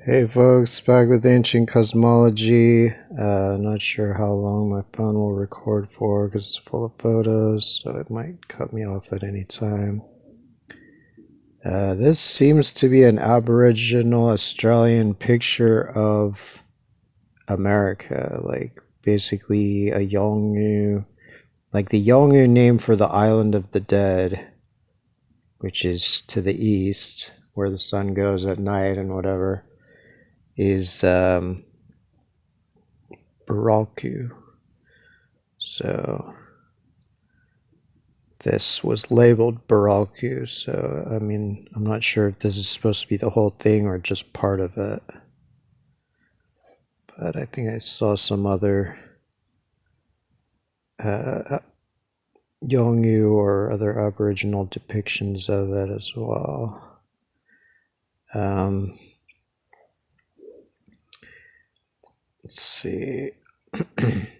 Hey folks, back with ancient cosmology. Not sure how long my phone will record for because it's full of photos, so it might cut me off at any time. This seems to be an Aboriginal Australian picture of America, like basically a Yolngu, like the Yolngu name for the island of the dead, which is to the east, where the sun goes at night and whatever, is Baralku. So this was labeled Baralku. So I mean, I'm not sure if this is supposed to be the whole thing or just part of it. But I think I saw some other Yolngu or other Aboriginal depictions of it as well. Let's see. I've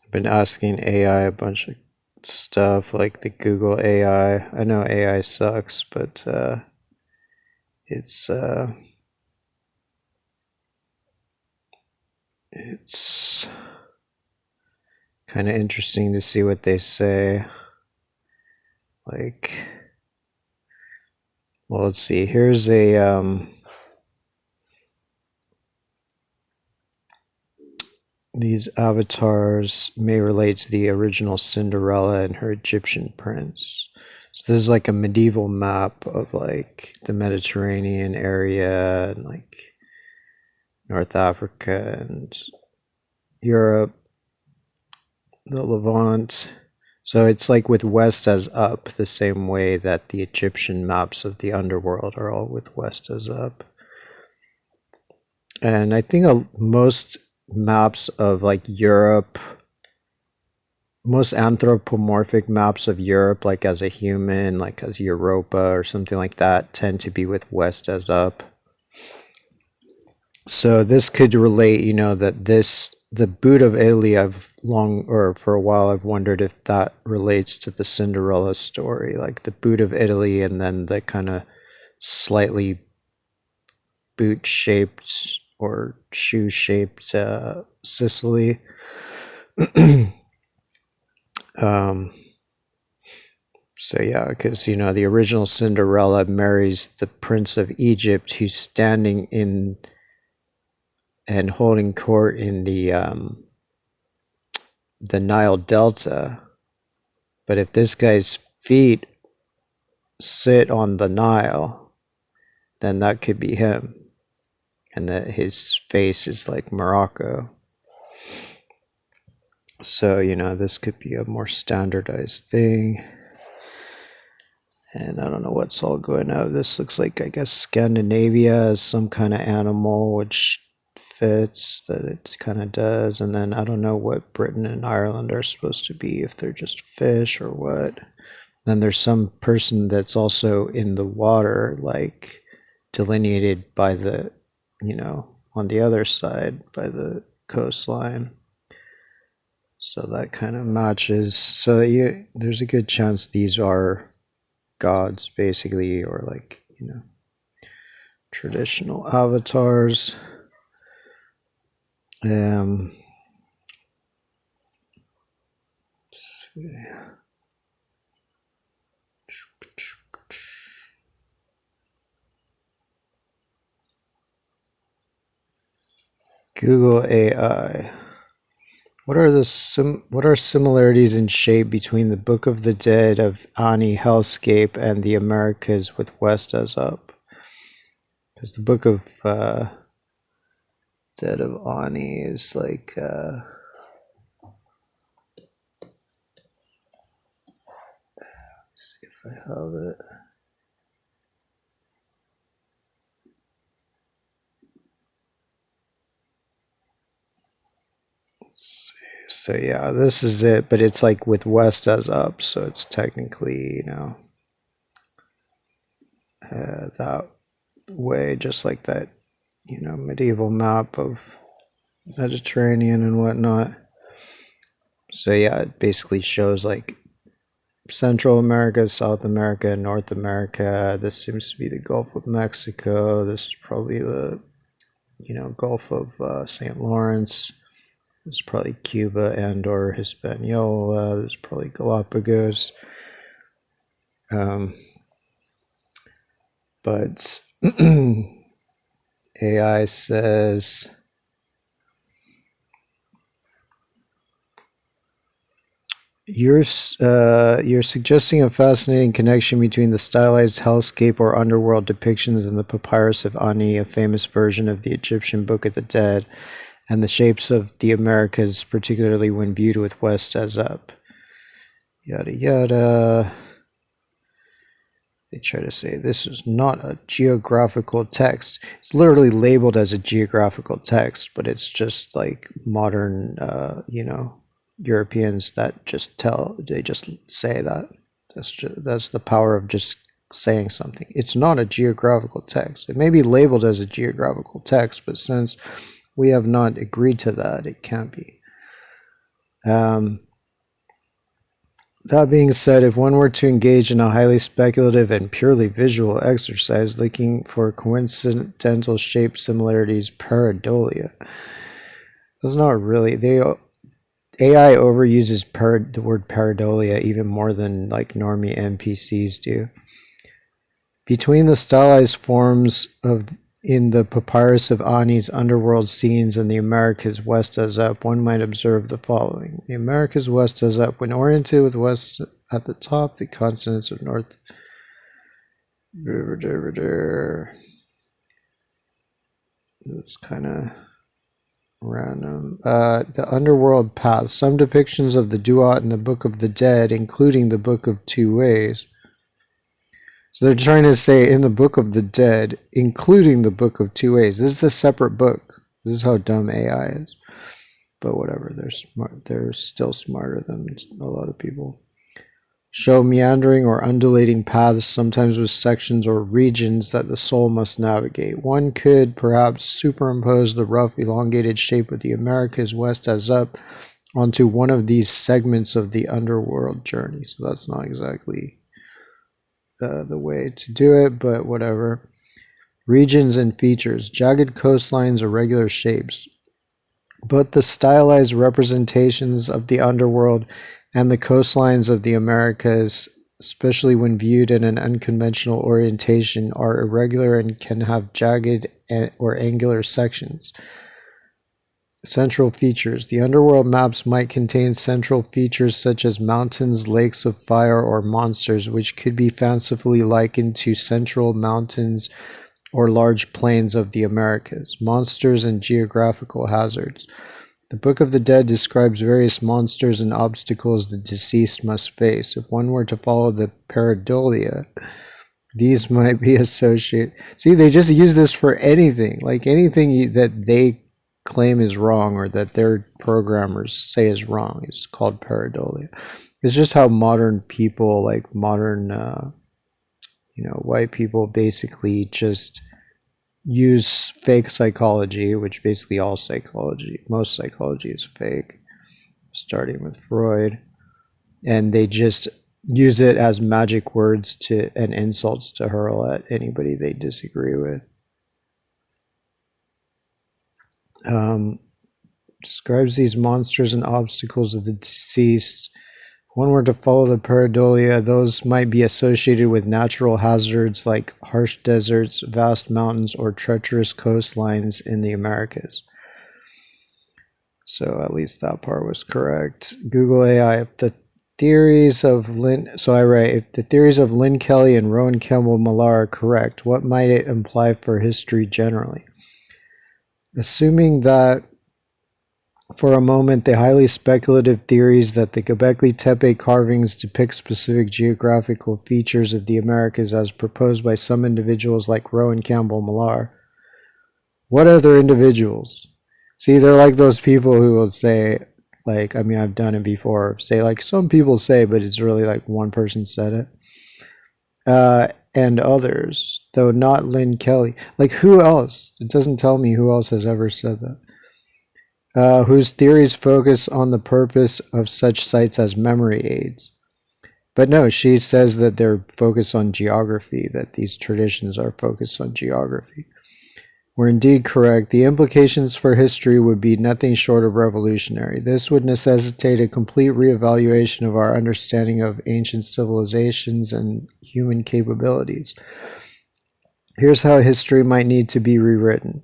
been asking AI a bunch of stuff, like the Google AI. I know AI sucks, but it's kind of interesting to see what they say. Like, well, let's see. Here's a these avatars may relate to the original Cinderella and her Egyptian prince. So this is like a medieval map of like the Mediterranean area and like North Africa and Europe, the Levant. So it's like with west as up, the same way that the Egyptian maps of the underworld are all with west as up. And I think most maps of like Europe, most anthropomorphic maps of Europe, like as a human, like as Europa or something like that, tend to be with west as up. So this could relate, that the boot of Italy, for a while, I've wondered if that relates to the Cinderella story, like the boot of Italy and then the kind of slightly boot shaped or shoe shaped Sicily. So yeah, because the original Cinderella marries the Prince of Egypt, who's standing in and holding court in the Nile Delta. But if this guy's feet sit on the Nile, then that could be him, and that his face is like Morocco. So this could be a more standardized thing. And I don't know what's all going on. This looks like, I guess, Scandinavia is some kind of animal, which fits that it kind of does. And then I don't know what Britain and Ireland are supposed to be, if they're just fish or what. Then there's some person that's also in the water, like delineated by the, on the other side by the coastline. So that kind of matches. So there's a good chance these are gods, basically, or like traditional avatars. Let's see. Google AI. What are similarities in shape between the Book of the Dead of Ani Hellscape and the Americas with West as up? Because the Book of Dead of Ani is like let's see if I have it. Let's see. So yeah, this is it, but it's like with West as up, so it's technically that way, just like that medieval map of Mediterranean and whatnot. So yeah, it basically shows like Central America, South America, and North America. This seems to be the Gulf of Mexico. This is probably the, Gulf of St. Lawrence. This is probably Cuba and or Hispaniola. This is probably Galapagos. But AI says you're suggesting a fascinating connection between the stylized hellscape or underworld depictions in the Papyrus of Ani, a famous version of the Egyptian Book of the Dead, and the shapes of the Americas, particularly when viewed with west as up. Yada yada. They try to say this is not a geographical text. It's literally labeled as a geographical text, but it's just like modern, Europeans that they just say that. That's the power of just saying something. It's not a geographical text. It may be labeled as a geographical text, but since we have not agreed to that, it can't be. That being said, if one were to engage in a highly speculative and purely visual exercise looking for coincidental shape similarities, pareidolia, that's not really. AI overuses the word pareidolia even more than like normie NPCs do. Between the stylized forms in the Papyrus of Ani's underworld scenes and the Americas west as up, one might observe the following. The Americas west as up, when oriented with west at the top, the continents of north. It's kind of random. The underworld paths. Some depictions of the Duat in the Book of the Dead, including the Book of Two Ways. So they're trying to say in the Book of the Dead, including the Book of Two Ways. This is a separate book. This is how dumb AI is. But whatever, they're smart. They're still smarter than a lot of people. Show meandering or undulating paths, sometimes with sections or regions that the soul must navigate. One could perhaps superimpose the rough, elongated shape of the Americas west as up onto one of these segments of the underworld journey. So that's not exactly the way to do it, but whatever. Regions and features. Jagged coastlines, irregular shapes. Both the stylized representations of the underworld and the coastlines of the Americas, especially when viewed in an unconventional orientation, are irregular and can have jagged or angular sections. Central features. The underworld maps might contain central features such as mountains, lakes of fire, or monsters, which could be fancifully likened to central mountains or large plains of the Americas. Monsters and geographical hazards. The Book of the Dead describes various monsters and obstacles the deceased must face. If one were to follow the pareidolia, these might be associated. See, they just use this for anything. Like anything that they claim is wrong or that their programmers say is wrong is called pareidolia. It's just how modern people, like modern, white people basically just use fake psychology, which basically most psychology is fake, starting with Freud, and they just use it as magic words and insults to hurl at anybody they disagree with. Describes these monsters and obstacles of the deceased. If one were to follow the pareidolia, those might be associated with natural hazards like harsh deserts, vast mountains, or treacherous coastlines in the Americas. So at least that part was correct. Google AI. If the theories of Lynn Kelly and Rowan Campbell Millar are correct, what might it imply for history generally? Assuming that for a moment the highly speculative theories that the Göbekli Tepe carvings depict specific geographical features of the Americas as proposed by some individuals like Rowan Campbell Millar. What other individuals? See, they're like those people who will say, like, I mean, I've done it before, say like some people say, but it's really like one person said it. And others, though not Lynn Kelly. Like, who else? It doesn't tell me who else has ever said that. Whose theories focus on the purpose of such sites as memory aids. But no, she says that they're focused on geography, that these traditions are focused on geography. We're indeed correct. The implications for history would be nothing short of revolutionary. This would necessitate a complete reevaluation of our understanding of ancient civilizations and human capabilities. Here's how history might need to be rewritten.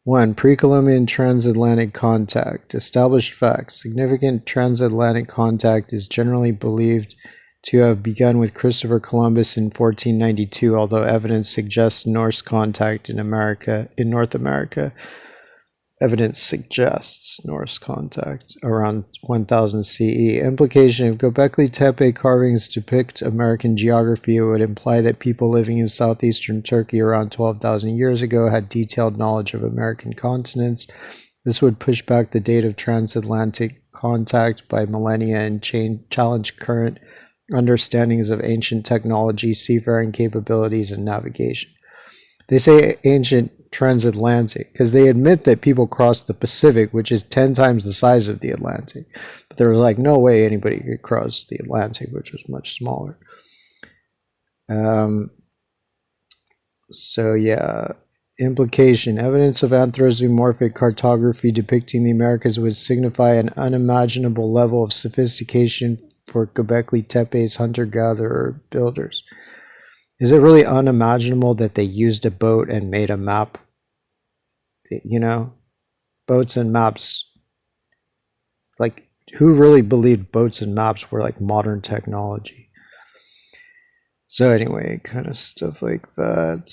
1. Pre-Columbian transatlantic contact. Established facts. Significant transatlantic contact is generally believed to have begun with Christopher Columbus in 1492, although evidence suggests Norse contact in North America. Evidence suggests Norse contact around 1000 CE. Implication: if Göbekli Tepe carvings depict American geography, it would imply that people living in southeastern Turkey around 12,000 years ago had detailed knowledge of American continents. This would push back the date of transatlantic contact by millennia and challenge current understandings of ancient technology, seafaring capabilities, and navigation. They say ancient transatlantic because they admit that people crossed the Pacific, which is 10 times the size of the Atlantic. But there was like no way anybody could cross the Atlantic, which was much smaller. So yeah, implication: evidence of anthrozoomorphic cartography depicting the Americas would signify an unimaginable level of sophistication for Göbekli Tepe's hunter-gatherer builders. Is it really unimaginable that they used a boat and made a map? You know, boats and maps. Like, who really believed boats and maps were like modern technology? So anyway, kind of stuff like that.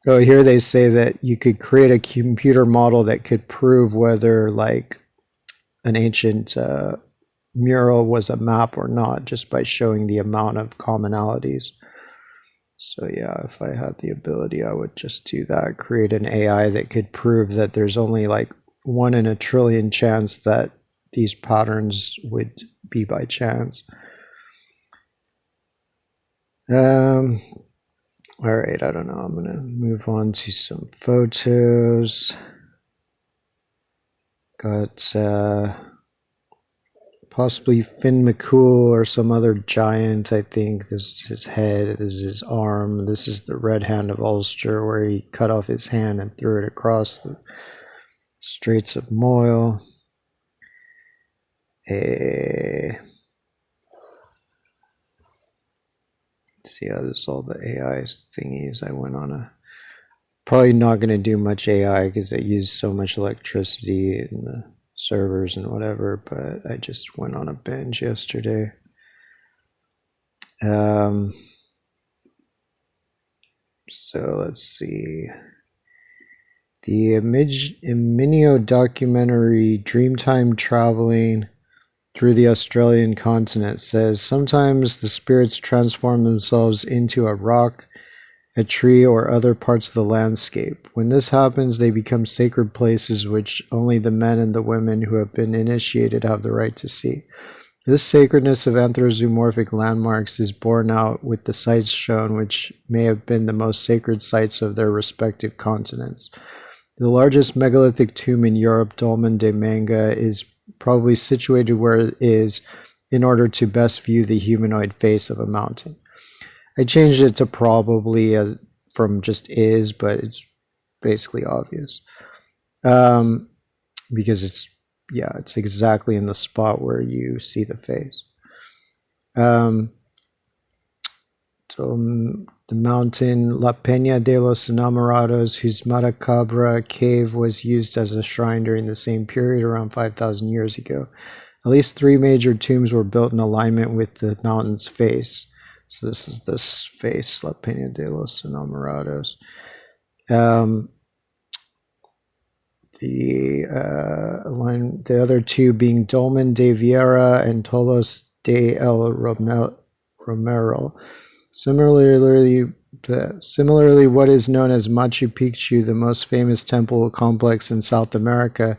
Oh, here they say that you could create a computer model that could prove whether like an ancient mural was a map or not just by showing the amount of commonalities. So yeah, if I had the ability, I would just do that, create an AI that could prove that there's only like 1 in a trillion chance that these patterns would be by chance. All right, I don't know, I'm gonna move on to some photos. Got possibly Finn McCool or some other giant, I think. This is his head, this is his arm, this is the Red Hand of Ulster, where he cut off his hand and threw it across the Straits of Moyle. Let's see how this all the AI thingies. I went on a... Probably not going to do much AI because it used so much electricity in the servers and whatever, but I just went on a binge yesterday. So let's see. The Eminio documentary Dreamtime Traveling Through the Australian Continent says sometimes the spirits transform themselves into a rock, a tree, or other parts of the landscape. When this happens, they become sacred places which only the men and the women who have been initiated have the right to see. This sacredness of anthrozoomorphic landmarks is borne out with the sites shown, which may have been the most sacred sites of their respective continents. The largest megalithic tomb in Europe, Dolmen de Manga, is probably situated where it is in order to best view the humanoid face of a mountain. I changed it to probably from just is, but it's basically obvious. Because it's exactly in the spot where you see the face. So the mountain La Peña de los Enamorados, whose Maracabra cave was used as a shrine during the same period, around 5,000 years ago. At least 3 major tombs were built in alignment with the mountain's face. So this is this face, La Peña de los Enamorados. The other 2 being Dolmen de Viera and Tolos de el Romero. Similarly, what is known as Machu Picchu, the most famous temple complex in South America,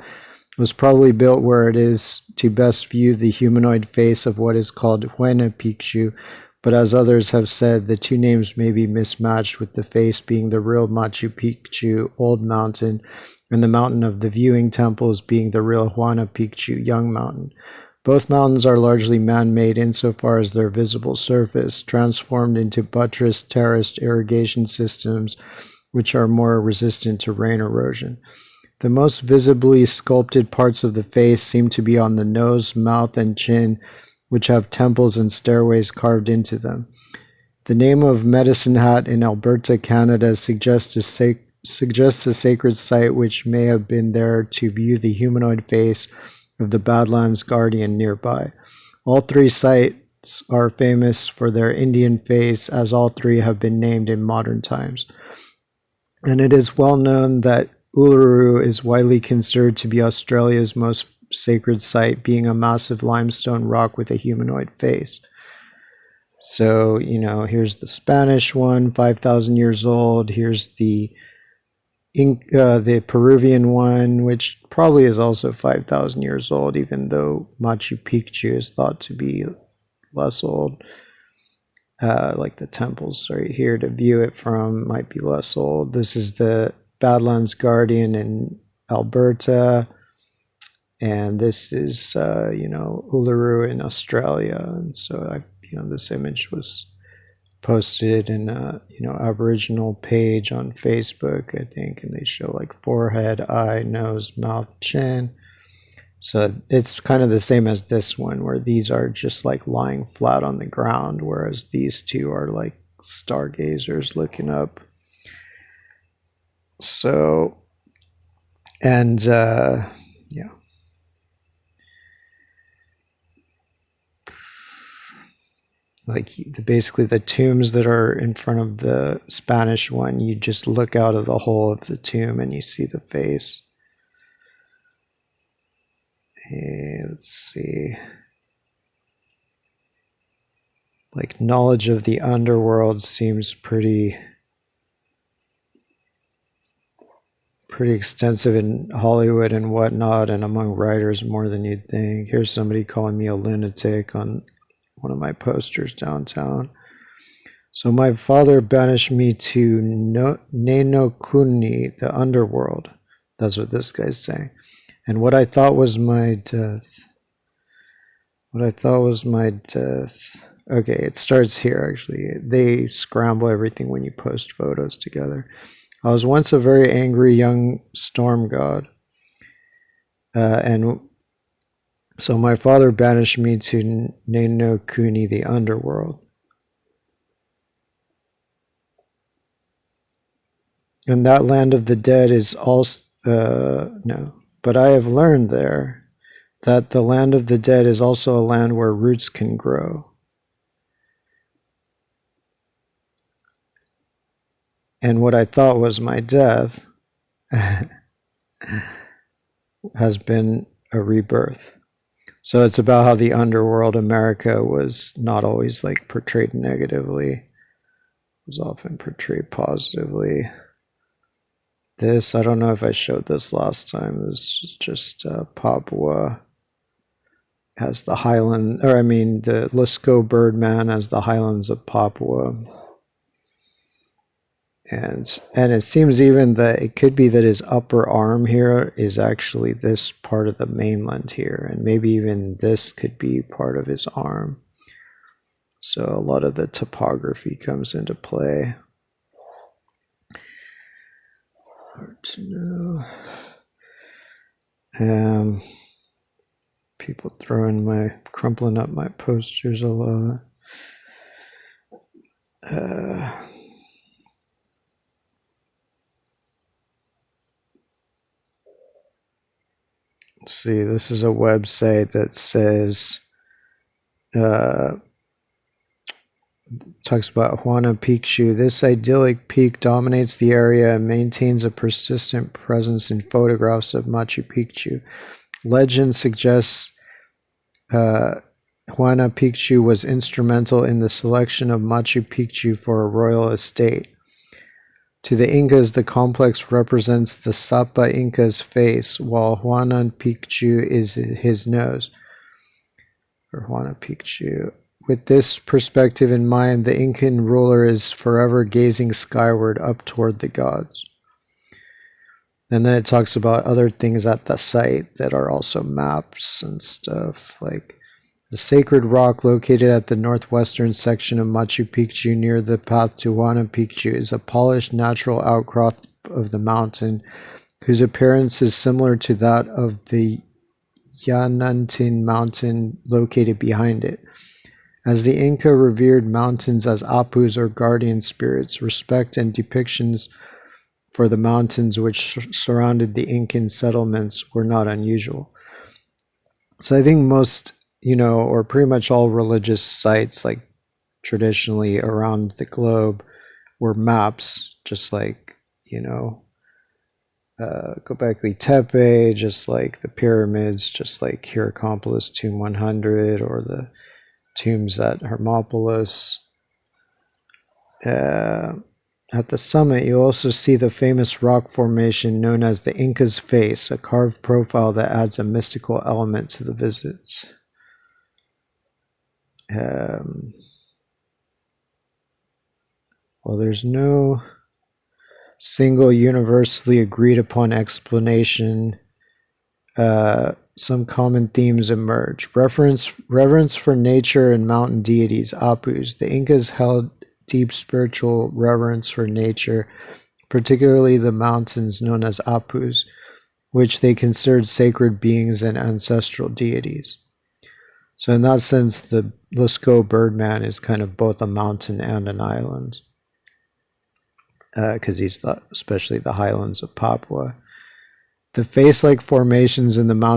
was probably built where it is to best view the humanoid face of what is called Huayna Picchu, but as others have said, the 2 names may be mismatched, with the face being the real Machu Picchu, Old Mountain, and the mountain of the viewing temples being the real Huayna Picchu, Young Mountain. Both mountains are largely man-made insofar as their visible surface, transformed into buttressed terraced irrigation systems which are more resistant to rain erosion. The most visibly sculpted parts of the face seem to be on the nose, mouth, and chin, which have temples and stairways carved into them. The name of Medicine Hat in Alberta, Canada suggests a sacred site which may have been there to view the humanoid face of the Badlands Guardian nearby. All three sites are famous for their Indian face, as all three have been named in modern times. And it is well known that Uluru is widely considered to be Australia's most sacred site, being a massive limestone rock with a humanoid face. So, here's the Spanish one, 5,000 years old. Here's the Peruvian one, which probably is also 5,000 years old, even though Machu Picchu is thought to be less old. Like the temples right here to view it from might be less old. This is the Badlands Guardian in Alberta. And this is, Uluru in Australia. And so, this image was posted in a, Aboriginal page on Facebook, I think. And they show like forehead, eye, nose, mouth, chin. So it's kind of the same as this one, where these are just like lying flat on the ground, whereas these two are like stargazers looking up. So, and yeah. Like basically the tombs that are in front of the Spanish one, you just look out of the hole of the tomb and you see the face. Let's see. Like knowledge of the underworld seems pretty extensive in Hollywood and whatnot, and among writers more than you'd think. Here's somebody calling me a lunatic on one of my posters downtown. So my father banished me to Nenokuni, the underworld. That's what this guy's saying. And what I thought was my death. Okay, it starts here, actually. They scramble everything when you post photos together. I was once a very angry young storm god. And so my father banished me to Nenokuni, the underworld. And that land of the dead is also... no. But I have learned there that the land of the dead is also a land where roots can grow. And what I thought was my death has been a rebirth. So it's about how the underworld America was not always like portrayed negatively. It was often portrayed positively. This, I don't know if I showed this last time. This is just Papua has the the Lusco Birdman as the highlands of Papua. And it seems even that it could be that his upper arm here is actually this part of the mainland here. And maybe even this could be part of his arm. So a lot of the topography comes into play. Hard to know. People crumpling up my posters a lot. Let's see, this is a website that says, talks about Huayna Picchu. This idyllic peak dominates the area and maintains a persistent presence in photographs of Machu Picchu. Legend suggests Huayna Picchu was instrumental in the selection of Machu Picchu for a royal estate. To the Incas, the complex represents the Sapa Inca's face, while Huayna Picchu is his nose. Or Huayna Picchu. With this perspective in mind, the Incan ruler is forever gazing skyward up toward the gods. And then it talks about other things at the site that are also maps and stuff. Like The sacred rock located at the northwestern section of Machu Picchu near the path to Huayna Picchu is a polished natural outcrop of the mountain whose appearance is similar to that of the Yanantin mountain located behind it. As the Inca revered mountains as apus or guardian spirits, respect and depictions for the mountains which surrounded the Incan settlements were not unusual. So I think most, or pretty much all religious sites, like traditionally around the globe, were maps, just like, Göbekli Tepe, just like the pyramids, just like Hierakonpolis Tomb 100, or the tombs at Hermopolis. At the summit, you also see the famous rock formation known as the Inca's Face, a carved profile that adds a mystical element to the visits. Well, there's no single universally agreed upon explanation. Some common themes emerge. Reverence for nature and mountain deities, apus. The Incas held deep spiritual reverence for nature, particularly the mountains known as apus, which they considered sacred beings and ancestral deities. So in that sense, the Lascaux Birdman is kind of both a mountain and an island, because he's especially the highlands of Papua. The face-like formations in the mountain